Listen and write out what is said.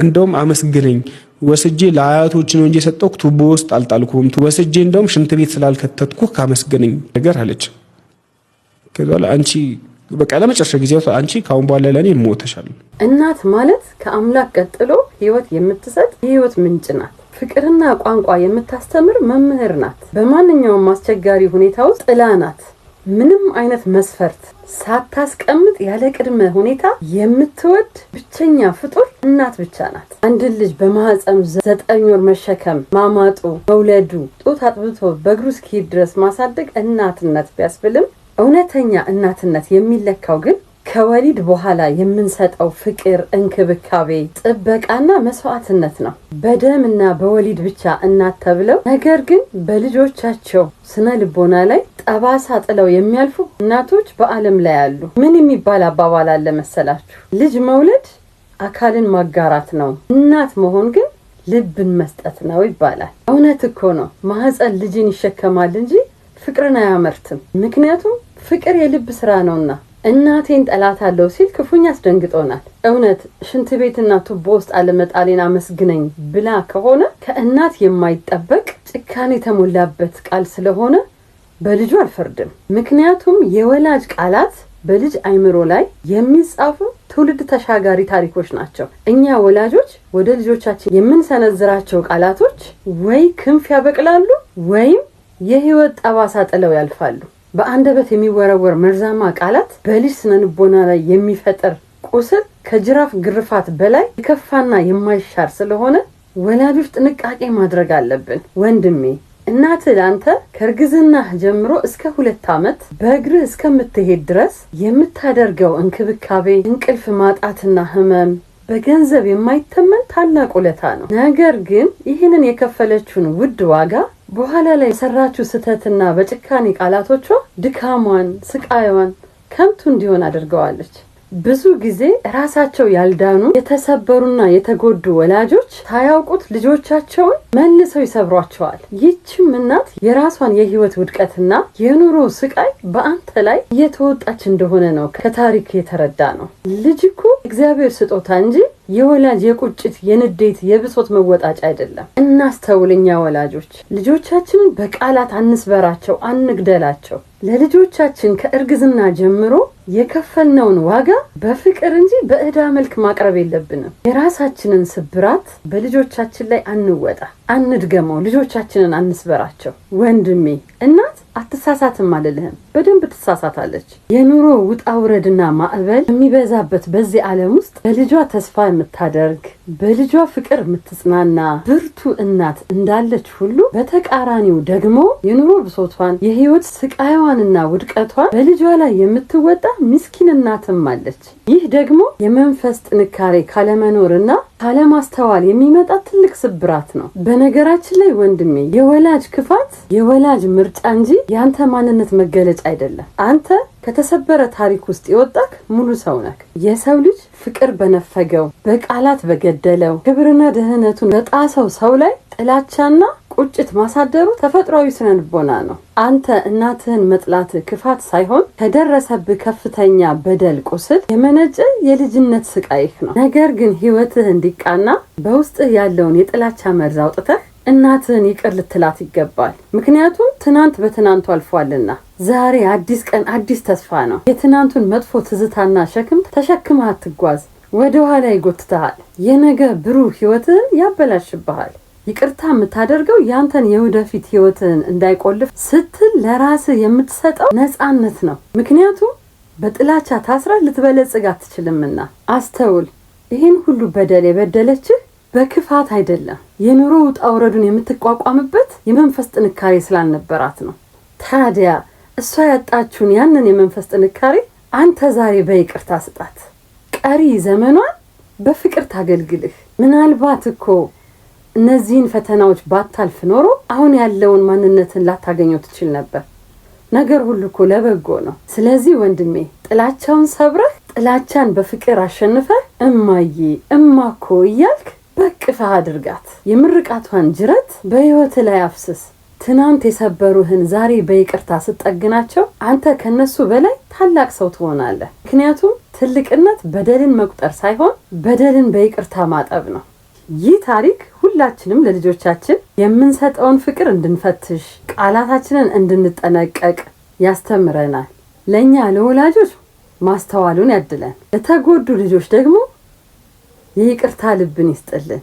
እንደውም አመስግነኝ ወስጄ ለአያቶች ነው እንጂ የሰጠሁት ቱቦ ውስጥ አልጣልኩም። ወስጄ እንደውም ሽንት ቤት ስላልከተትኩ ካመስግነኝ ነገር አለች። ከዛ አንቺ በቃ ለመጨረሻ ጊዜ አንቺ ካሁን በኋላ ለኔ ሞተሻል። እናት ማለት ከአምላክ ቀጥሎ ህይወት የምትሰጥ የህይወት ምንጭ ናት። ፍቅርና ቋንቋ የምታስተምር መምህር ናት። በማንኛውም አስቸጋሪ ሁኔታ ውስጥ ጥላ ናት። ምንም አይነት መስፈርት ሳታስቀምጥ ያለ ቅድመ ሁኔታ የምትወድ ብቸኛ ፍጡር እናት ብቻ ናት። አንድ ልጅ በማህፀኑ 9 ወር መሸከም፣ ማማጡ፣ መውለዱ፣ ጡት አጥብቶ በእግሩ እስኪሄድ ድረስ ማሳደግ እናትነት ቢያስብልም እውነተኛ እናትነት የሚለካው ግን ከወሊድ በኋላ የምንሰጠው ፍቅር፣ እንክብካቤ፣ ጥበቃና መስዋዕትነት ነው። በደምና በወሊድ ብቻ እናት ተብለው ነገር ግን በልጆቻቸው ስነ ልቦና ላይ ጠባሳ ጥለው የሚያልፉ እናቶች በዓለም ላይ አሉ። ምን የሚባል አባባል አለ መሰላችሁ? ልጅ መውለድ አካልን ማጋራት ነው፣ እናት መሆን ግን ልብን መስጠት ነው ይባላል። እውነት እኮ ነው። ማህፀን ልጅን ይሸከማል እንጂ ፍቅርን አያመርትም። ምክንያቱም ፍቅር የልብ ስራ ነውና። እናቴን ጠላታለሁ ሲል ክፉኛ አስደንግጦናል። እውነት ሽንት ቤትና ቱቦ ውስጥ አለመጣሌን አመስግነኝ ብላ ከሆነ ከእናት የማይጠበቅ ጭካኔ የተሞላበት ቃል ስለሆነ በልጁ አልፈርድም። ምክንያቱም የወላጅ ቃላት በልጅ አይምሮ ላይ የሚጻፉ ትውልድ ተሻጋሪ ታሪኮች ናቸው። እኛ ወላጆች ወደ ልጆቻችን የምንሰነዝራቸው ቃላቶች ወይ ክንፍ ያበቅላሉ ወይም የህይወት ጠባሳ ጥለው ያልፋሉ። በአንደበት የሚወረወር መርዛማ ቃላት በልጅ ስነልቦና ላይ የሚፈጠር ቁስል ከጅራፍ ግርፋት በላይ የከፋና የማይሻር ስለሆነ ወላጆች ጥንቃቄ ማድረግ አለብን። ወንድሜ እናትህ ለአንተ ከእርግዝና ጀምሮ እስከ 2 ዓመት በእግርህ እስከምትሄድ ድረስ የምታደርገው እንክብካቤ፣ እንቅልፍ ማጣትና ህመም በገንዘብ የማይተመን ታላቅ ውለታ ነው። ነገር ግን ይህንን የከፈለችውን ውድ ዋጋ በኋላ ላይ የሰራችው ስህተትና በጭካኔ ቃላቶቿ ድካሟን፣ ስቃይዋን ከንቱ እንዲሆን አድርገዋለች። ብዙ ጊዜ ራሳቸው ያልዳኑ የተሰበሩና የተጎዱ ወላጆች ሳያውቁት ልጆቻቸውን መልሰው ይሰብሯቸዋል። ይህችም እናት የራሷን የህይወት ውድቀትና የኑሮ ስቃይ በአንተ ላይ እየተወጣች እንደሆነ ነው ከታሪክ የተረዳ ነው። ልጅ እኮ እግዚአብሔር ስጦታ እንጂ የወላጅ የቁጭት፣ የንዴት፣ የብሶት መወጣጫ አይደለም። እናስተውልኛ ወላጆች ልጆቻችንን በቃላት አንስበራቸው፣ አንግደላቸው። ለልጆቻችን ከእርግዝና ጀምሮ የከፈልነውን ዋጋ በፍቅር እንጂ በእዳ መልክ ማቅረብ የለብንም። የራሳችንን ስብራት በልጆቻችን ላይ አንወጣ፣ አንድገመው፣ ልጆቻችንን አንስበራቸው። ወንድሜ እናት አትሳሳትም አልልህም፣ በደንብ ትሳሳታለች። የኑሮ ውጣ ውረድና ማዕበል የሚበዛበት በዚህ ዓለም ውስጥ በልጇ ተስፋ የምታደርግ በልጇ ፍቅር የምትጽናና ብርቱ እናት እንዳለች ሁሉ በተቃራኒው ደግሞ የኑሮ ብሶቷን የህይወት ስቃይዋንና ውድቀቷን በልጇ ላይ የምትወጣ ምስኪን እናትም አለች። ይህ ደግሞ የመንፈስ ጥንካሬ ካለመኖርና ካለማስተዋል የሚመጣ ትልቅ ስብራት ነው። በነገራችን ላይ ወንድሜ የወላጅ ክፋት የወላጅ ምርጫ እንጂ ያንተ ማንነት መገለጫ አይደለም። አንተ ከተሰበረ ታሪክ ውስጥ የወጣክ ሙሉ ሰው ነህ። የሰው ልጅ ፍቅር በነፈገው በቃላት በገደለው ክብርና ደህንነቱን በጣሰው ሰው ላይ ጥላቻና ቁጭት ማሳደሩ ተፈጥሯዊ ስነልቦና ነው። አንተ እናትህን መጥላት ክፋት ሳይሆን ከደረሰብህ ከፍተኛ በደል ቁስል የመነጨ የልጅነት ስቃይህ ነው። ነገር ግን ህይወትህ እንዲቃና በውስጥህ ያለውን የጥላቻ መርዝ አውጥተህ እናትህን ይቅር ልትላት ይገባል። ምክንያቱም ትናንት በትናንቱ አልፏልና ዛሬ አዲስ ቀን አዲስ ተስፋ ነው። የትናንቱን መጥፎ ትዝታና ሸክም ተሸክመህ አትጓዝ፣ ወደ ኋላ ይጎትተሃል። የነገ ብሩህ ህይወትህን ያበላሽብሃል። ይቅርታ የምታደርገው ያንተን የወደፊት ህይወትህን እንዳይቆልፍ ስትል ለራስህ የምትሰጠው ነፃነት ነው። ምክንያቱም በጥላቻ ታስራ ልትበለጽግ አትችልምና። አስተውል። ይህን ሁሉ በደል የበደለችህ በክፋት አይደለም። የኑሮ ውጣ ውረዱን የምትቋቋምበት የመንፈስ ጥንካሬ ስላልነበራት ነው። ታዲያ እሷ ያጣችውን ያንን የመንፈስ ጥንካሬ አንተ ዛሬ በይቅርታ ስጣት። ቀሪ ዘመኗን በፍቅር ታገልግልህ። ምናልባት እኮ እነዚህን ፈተናዎች ባታልፍ ኖሮ አሁን ያለውን ማንነትን ላታገኘው ትችል ነበር። ነገር ሁሉ እኮ ለበጎ ነው። ስለዚህ ወንድሜ ጥላቻውን ሰብረህ ጥላቻን በፍቅር አሸንፈህ እማዬ እማኮ እያልክ በቅፈህ አድርጋት። የምርቃቷን ጅረት በህይወት ላይ አፍስስ። ትናንት የሰበሩህን ዛሬ በይቅርታ ስትጠግናቸው አንተ ከነሱ በላይ ታላቅ ሰው ትሆናለህ። ምክንያቱም ትልቅነት በደልን መቁጠር ሳይሆን በደልን በይቅርታ ማጠብ ነው። ይህ ታሪክ ሁላችንም ለልጆቻችን የምንሰጠውን ፍቅር እንድንፈትሽ፣ ቃላታችንን እንድንጠነቀቅ ያስተምረናል። ለኛ ለወላጆች ማስተዋሉን ያድለን፣ ለተጎዱ ልጆች ደግሞ የይቅርታ ልብን ይስጥልን።